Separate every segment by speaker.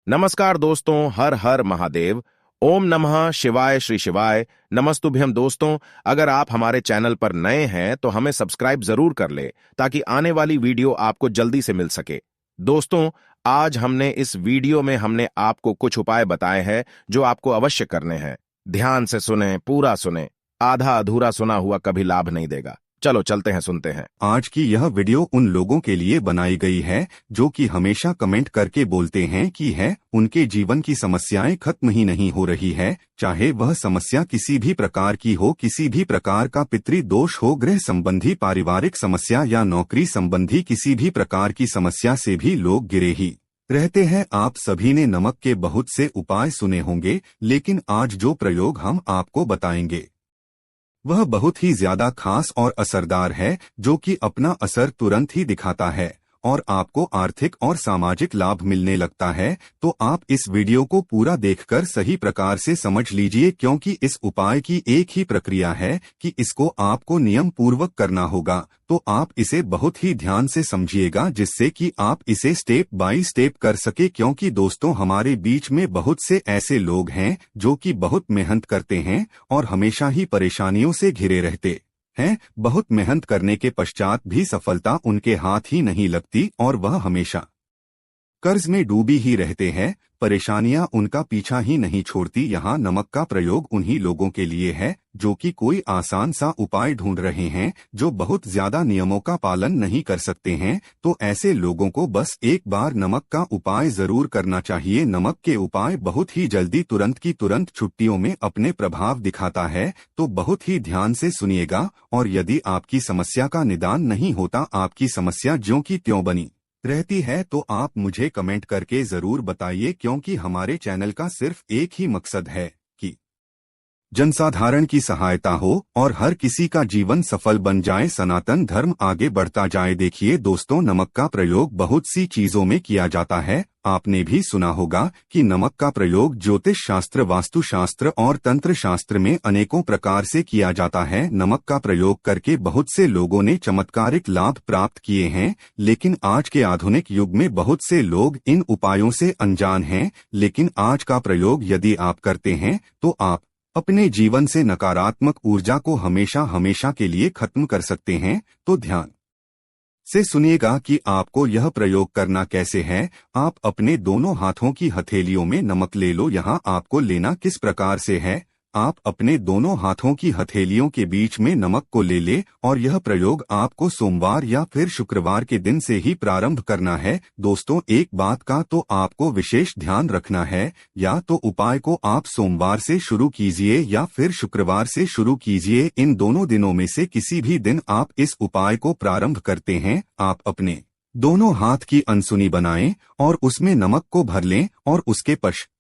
Speaker 1: नमस्कार दोस्तों, हर हर महादेव। ओम नमः शिवाय श्री शिवाय। नमस्तुभ्यम दोस्तों, अगर आप हमारे चैनल पर नए हैं तो हमें सब्सक्राइब जरूर कर ले ताकि आने वाली वीडियो आपको जल्दी से मिल सके। दोस्तों, आज हमने इस वीडियो में आपको कुछ उपाय बताए हैं जो आपको अवश्य करने हैं। ध्यान से सुने, पूरा सुने, आधा अधूरा सुना हुआ कभी लाभ नहीं देगा। चलो चलते हैं, सुनते हैं।
Speaker 2: आज की यह वीडियो उन लोगों के लिए बनाई गई है जो कि हमेशा कमेंट करके बोलते हैं कि उनके जीवन की समस्याएं खत्म ही नहीं हो रही है, चाहे वह समस्या किसी भी प्रकार की हो, किसी भी प्रकार का पितृ दोष हो, गृह संबंधी पारिवारिक समस्या या नौकरी संबंधी किसी भी प्रकार की समस्या से भी लोग घिरे ही रहते हैं। आप सभी ने नमक के बहुत से उपाय सुने होंगे, लेकिन आज जो प्रयोग हम आपको बताएंगे वह बहुत ही ज्यादा खास और असरदार है, जो कि अपना असर तुरंत ही दिखाता है और आपको आर्थिक और सामाजिक लाभ मिलने लगता है। तो आप इस वीडियो को पूरा देखकर सही प्रकार से समझ लीजिए, क्योंकि इस उपाय की एक ही प्रक्रिया है कि इसको आपको नियम पूर्वक करना होगा। तो आप इसे बहुत ही ध्यान से समझिएगा, जिससे कि आप इसे स्टेप बाय स्टेप कर सके। क्योंकि दोस्तों, हमारे बीच में बहुत से ऐसे लोग हैं जो कि बहुत मेहनत करते हैं और हमेशा ही परेशानियों से घिरे रहते हैं। बहुत मेहनत करने के पश्चात भी सफलता उनके हाथ ही नहीं लगती और वह हमेशा कर्ज में डूबी ही रहते हैं। परेशानियां उनका पीछा ही नहीं छोड़ती। यहाँ नमक का प्रयोग उन्हीं लोगों के लिए है जो कि कोई आसान सा उपाय ढूंढ रहे हैं, जो बहुत ज्यादा नियमों का पालन नहीं कर सकते हैं। तो ऐसे लोगों को बस एक बार नमक का उपाय जरूर करना चाहिए। नमक के उपाय बहुत ही जल्दी, तुरंत की तुरंत छुट्टियों में अपने प्रभाव दिखाता है। तो बहुत ही ध्यान से सुनिएगा, और यदि आपकी समस्या का निदान नहीं होता, आपकी समस्या ज्यों की त्यों बनी रहती है, तो आप मुझे कमेंट करके जरूर बताइए। क्योंकि हमारे चैनल का सिर्फ एक ही मकसद है कि जनसाधारण की सहायता हो और हर किसी का जीवन सफल बन जाए, सनातन धर्म आगे बढ़ता जाए। देखिए दोस्तों, नमक का प्रयोग बहुत सी चीजों में किया जाता है। आपने भी सुना होगा कि नमक का प्रयोग ज्योतिष शास्त्र, वास्तु शास्त्र और तंत्र शास्त्र में अनेकों प्रकार से किया जाता है। नमक का प्रयोग करके बहुत से लोगों ने चमत्कारिक लाभ प्राप्त किए हैं, लेकिन आज के आधुनिक युग में बहुत से लोग इन उपायों से अनजान हैं। लेकिन आज का प्रयोग यदि आप करते हैं तो आप अपने जीवन से नकारात्मक ऊर्जा को हमेशा हमेशा के लिए खत्म कर सकते हैं। तो ध्यान से सुनिएगा कि आपको यह प्रयोग करना कैसे है। आप अपने दोनों हाथों की हथेलियों में नमक ले लो। यहाँ आपको लेना किस प्रकार से है, आप अपने दोनों हाथों की हथेलियों के बीच में नमक को ले ले, और यह प्रयोग आपको सोमवार या फिर शुक्रवार के दिन से ही प्रारंभ करना है। दोस्तों, एक बात का तो आपको विशेष ध्यान रखना है, या तो उपाय को आप सोमवार से शुरू कीजिए या फिर शुक्रवार से शुरू कीजिए। इन दोनों दिनों में से किसी भी दिन आप इस उपाय को प्रारंभ करते हैं, आप अपने दोनों हाथ की अनसुनी बनाएं और उसमें नमक को भर लें, और उसके पश्चात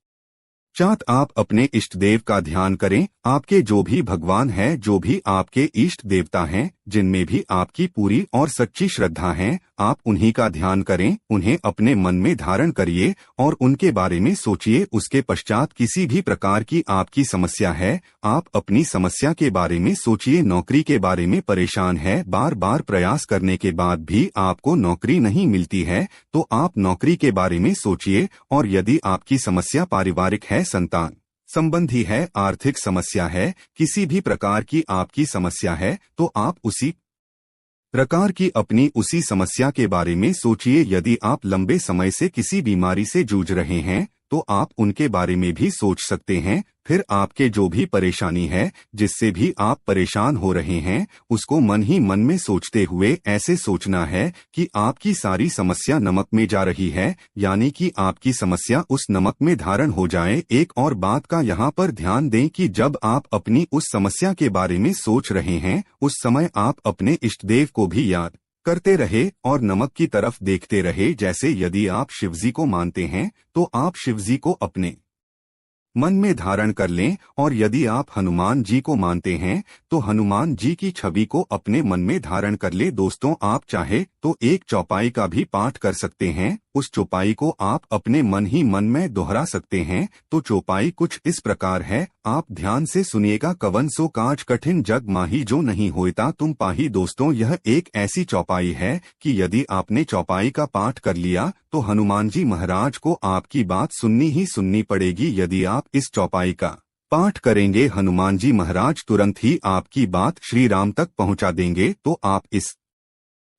Speaker 2: आप अपने इष्ट देव का ध्यान करें। आपके जो भी भगवान है, जो भी आपके इष्ट देवता हैं, जिनमें भी आपकी पूरी और सच्ची श्रद्धा है, आप उन्हीं का ध्यान करें। उन्हें अपने मन में धारण करिए और उनके बारे में सोचिए। उसके पश्चात किसी भी प्रकार की आपकी समस्या है, आप अपनी समस्या के बारे में सोचिए। नौकरी के बारे में परेशान है, बार बार प्रयास करने के बाद भी आपको नौकरी नहीं मिलती है, तो आप नौकरी के बारे में सोचिए। और यदि आपकी समस्या पारिवारिक है, संतान संबंधी है, आर्थिक समस्या है, किसी भी प्रकार की आपकी समस्या है, तो आप उसी प्रकार की अपनी उसी समस्या के बारे में सोचिए। यदि आप लंबे समय से किसी बीमारी से जूझ रहे हैं, तो आप उनके बारे में भी सोच सकते हैं। फिर आपके जो भी परेशानी है, जिससे भी आप परेशान हो रहे हैं, उसको मन ही मन में सोचते हुए ऐसे सोचना है कि आपकी सारी समस्या नमक में जा रही है, यानी कि आपकी समस्या उस नमक में धारण हो जाए। एक और बात का यहाँ पर ध्यान दें कि जब आप अपनी उस समस्या के बारे में सोच रहे हैं, उस समय आप अपने इष्टदेव को भी याद करते रहे और नमक की तरफ देखते रहे। जैसे यदि आप शिवजी को मानते हैं, तो आप शिवजी को अपने मन में धारण कर लें, और यदि आप हनुमान जी को मानते हैं, तो हनुमान जी की छवि को अपने मन में धारण कर ले। दोस्तों, आप चाहे तो एक चौपाई का भी पाठ कर सकते हैं। उस चौपाई को आप अपने मन ही मन में दोहरा सकते हैं। तो चौपाई कुछ इस प्रकार है, आप ध्यान से सुनिएगा। कवन सो काज कठिन जग माही, जो नहीं होता तुम पाही। दोस्तों, यह एक ऐसी चौपाई है कि यदि आपने चौपाई का पाठ कर लिया तो हनुमान जी महाराज को आपकी बात सुननी ही सुननी पड़ेगी। यदि आप इस चौपाई का पाठ करेंगे, हनुमान जी महाराज तुरंत ही आपकी बात श्री राम तक पहुंचा देंगे। तो आप इस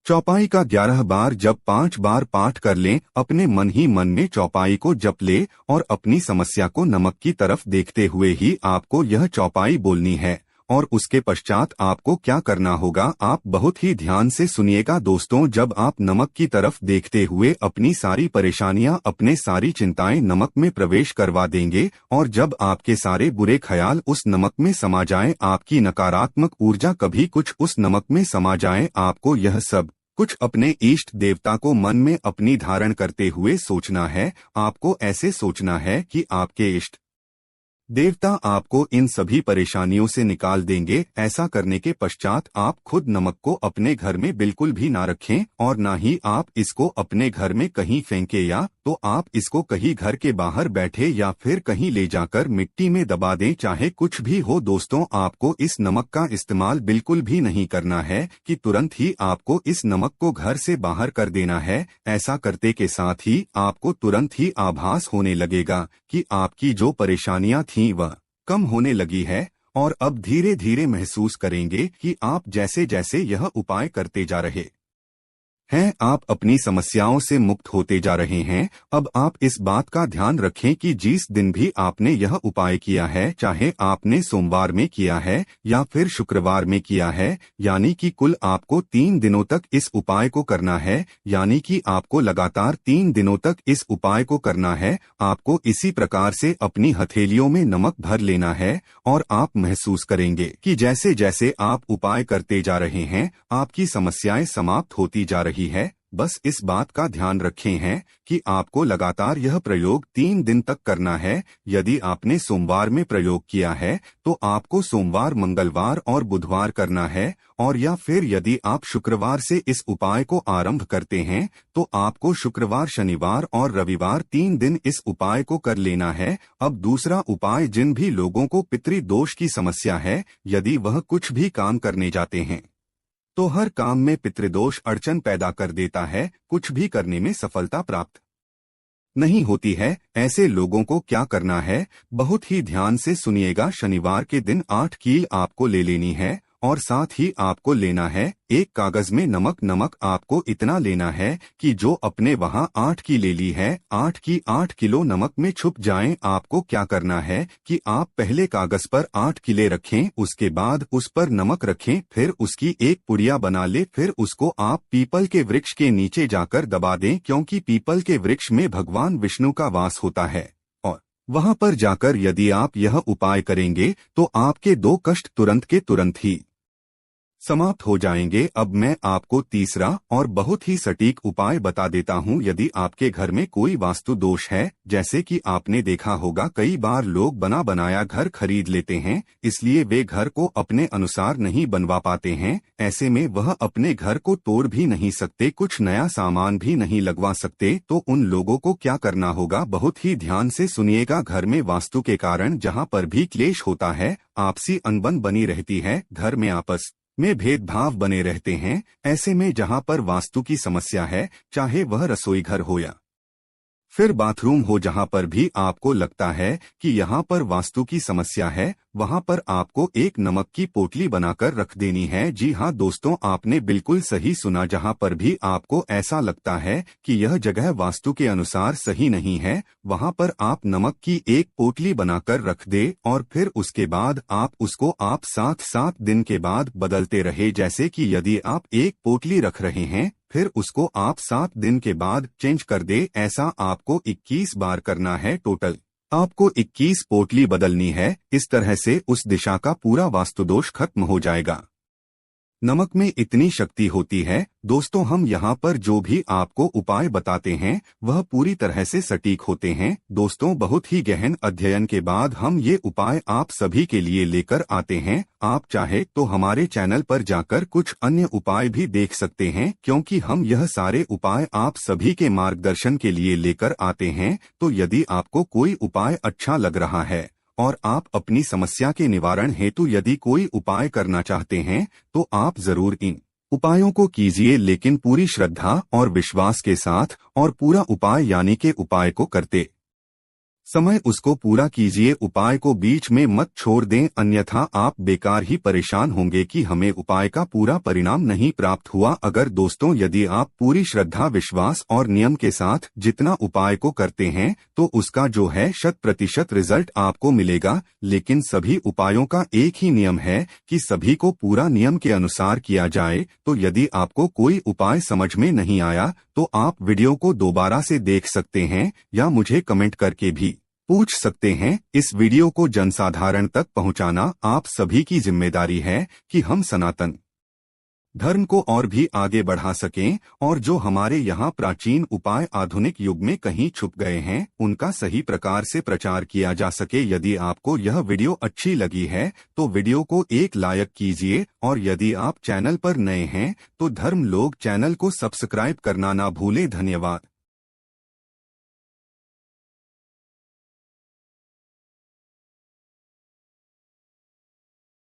Speaker 2: चौपाई का 11 बार जब 5 बार पाठ कर लें, अपने मन ही मन में चौपाई को जप ले और अपनी समस्या को नमक की तरफ देखते हुए ही आपको यह चौपाई बोलनी है। और उसके पश्चात आपको क्या करना होगा, आप बहुत ही ध्यान से सुनिएगा दोस्तों। जब आप नमक की तरफ देखते हुए अपनी सारी परेशानियां, अपने सारी चिंताएं नमक में प्रवेश करवा देंगे और जब आपके सारे बुरे ख्याल उस नमक में समा जाएं, आपकी नकारात्मक ऊर्जा कभी कुछ उस नमक में समा जाए, आपको यह सब कुछ अपने इष्ट देवता को मन में अपनी धारण करते हुए सोचना है। आपको ऐसे सोचना है कि आपके इष्ट देवता आपको इन सभी परेशानियों से निकाल देंगे। ऐसा करने के पश्चात आप खुद नमक को अपने घर में बिल्कुल भी ना रखें और ना ही आप इसको अपने घर में कहीं फेंके, या तो आप इसको कहीं घर के बाहर बैठे या फिर कहीं ले जाकर मिट्टी में दबा दें। चाहे कुछ भी हो दोस्तों, आपको इस नमक का इस्तेमाल बिल्कुल भी नहीं करना है कि तुरंत ही आपको इस नमक को घर से बाहर कर देना है। ऐसा करते के साथ ही आपको तुरंत ही आभास होने लगेगा कि आपकी जो परेशानियां थीं वह कम होने लगी है और अब धीरे धीरे महसूस करेंगे कि आप जैसे जैसे यह उपाय करते जा रहे हैं, आप अपनी समस्याओं से मुक्त होते जा रहे हैं। अब आप इस बात का ध्यान रखें कि जिस दिन भी आपने यह उपाय किया है, चाहे आपने सोमवार में किया है या फिर शुक्रवार में किया है, यानी कि कुल आपको 3 दिनों तक इस उपाय को करना है। यानी कि आपको लगातार 3 दिनों तक इस उपाय को करना है। आपको इसी प्रकार से अपनी हथेलियों में नमक भर लेना है और आप महसूस करेंगे कि जैसे जैसे आप उपाय करते जा रहे हैं, आपकी समस्याएं समाप्त होती जा रही है। बस इस बात का ध्यान रखें हैं कि आपको लगातार यह प्रयोग 3 दिन तक करना है। यदि आपने सोमवार में प्रयोग किया है तो आपको सोमवार, मंगलवार और बुधवार करना है, और या फिर यदि आप शुक्रवार से इस उपाय को आरंभ करते हैं तो आपको शुक्रवार, शनिवार और रविवार 3 दिन इस उपाय को कर लेना है। अब दूसरा उपाय, जिन भी लोगों को पितृदोष की समस्या है, यदि वह कुछ भी काम करने जाते हैं तो हर काम में पितृदोष अड़चन पैदा कर देता है, कुछ भी करने में सफलता प्राप्त नहीं होती है। ऐसे लोगों को क्या करना है, बहुत ही ध्यान से सुनिएगा। शनिवार के दिन 8 कील आपको ले लेनी है और साथ ही आपको लेना है एक कागज में नमक आपको इतना लेना है कि जो अपने वहां 8 की ले ली है, 8 की 8 किलो नमक में छुप जाएं। आपको क्या करना है कि आप पहले कागज पर 8 किले रखें, उसके बाद उस पर नमक रखें, फिर उसकी एक पुड़िया बना ले, फिर उसको आप पीपल के वृक्ष के नीचे जाकर दबा दें, क्योंकि पीपल के वृक्ष में भगवान विष्णु का वास होता है। और वहां पर जाकर यदि आप यह उपाय करेंगे तो आपके 2 कष्ट तुरंत के तुरंत ही समाप्त हो जाएंगे। अब मैं आपको तीसरा और बहुत ही सटीक उपाय बता देता हूं। यदि आपके घर में कोई वास्तु दोष है, जैसे कि आपने देखा होगा कई बार लोग बना बनाया घर खरीद लेते हैं, इसलिए वे घर को अपने अनुसार नहीं बनवा पाते हैं। ऐसे में वह अपने घर को तोड़ भी नहीं सकते, कुछ नया सामान भी नहीं लगवा सकते। तो उन लोगों को क्या करना होगा, बहुत ही ध्यान से सुनिएगा। घर में वास्तु के कारण जहां पर भी क्लेश होता है, आपसी अनबन बनी रहती है, घर में आपस में भेदभाव बने रहते हैं, ऐसे में जहां पर वास्तु की समस्या है, चाहे वह रसोई घर हो या फिर बाथरूम हो, जहां पर भी आपको लगता है कि यहाँ पर वास्तु की समस्या है, वहां पर आपको एक नमक की पोटली बनाकर रख देनी है। जी हाँ दोस्तों, आपने बिल्कुल सही सुना। जहां पर भी आपको ऐसा लगता है कि यह जगह वास्तु के अनुसार सही नहीं है, वहां पर आप नमक की एक पोटली बनाकर रख दे और फिर उसके बाद आप उसको 7 दिन के बाद बदलते रहे। जैसे कि यदि आप एक पोटली रख रहे हैं, फिर उसको आप 7 दिन के बाद चेंज कर दे। ऐसा आपको 21 बार करना है। टोटल आपको 21 पोटली बदलनी है। इस तरह से उस दिशा का पूरा वास्तुदोष खत्म हो जाएगा। नमक में इतनी शक्ति होती है। दोस्तों, हम यहाँ पर जो भी आपको उपाय बताते हैं वह पूरी तरह से सटीक होते हैं। दोस्तों, बहुत ही गहन अध्ययन के बाद हम ये उपाय आप सभी के लिए लेकर आते हैं। आप चाहे तो हमारे चैनल पर जाकर कुछ अन्य उपाय भी देख सकते हैं, क्योंकि हम यह सारे उपाय आप सभी के मार्गदर्शन के लिए लेकर आते हैं। तो यदि आपको कोई उपाय अच्छा लग रहा है और आप अपनी समस्या के निवारण हेतु यदि कोई उपाय करना चाहते हैं तो आप जरूर इन उपायों को कीजिए, लेकिन पूरी श्रद्धा और विश्वास के साथ, और पूरा उपाय यानी के उपाय को करते समय उसको पूरा कीजिए। उपाय को बीच में मत छोड़ दें, अन्यथा आप बेकार ही परेशान होंगे कि हमें उपाय का पूरा परिणाम नहीं प्राप्त हुआ। अगर दोस्तों, यदि आप पूरी श्रद्धा, विश्वास और नियम के साथ जितना उपाय को करते हैं तो उसका जो है 100% रिजल्ट आपको मिलेगा। लेकिन सभी उपायों का एक ही नियम है कि सभी को पूरा नियम के अनुसार किया जाए। तो यदि आपको कोई उपाय समझ में नहीं आया तो आप वीडियो को दोबारा से देख सकते हैं या मुझे कमेंट करके भी पूछ सकते हैं। इस वीडियो को जनसाधारण तक पहुंचाना आप सभी की जिम्मेदारी है कि हम सनातन धर्म को और भी आगे बढ़ा सकें, और जो हमारे यहाँ प्राचीन उपाय आधुनिक युग में कहीं छुप गए हैं उनका सही प्रकार से प्रचार किया जा सके। यदि आपको यह वीडियो अच्छी लगी है तो वीडियो को एक लाइक कीजिए, और यदि आप चैनल पर नए हैं तो धर्म लोग चैनल को सब्सक्राइब करना ना भूलें। धन्यवाद।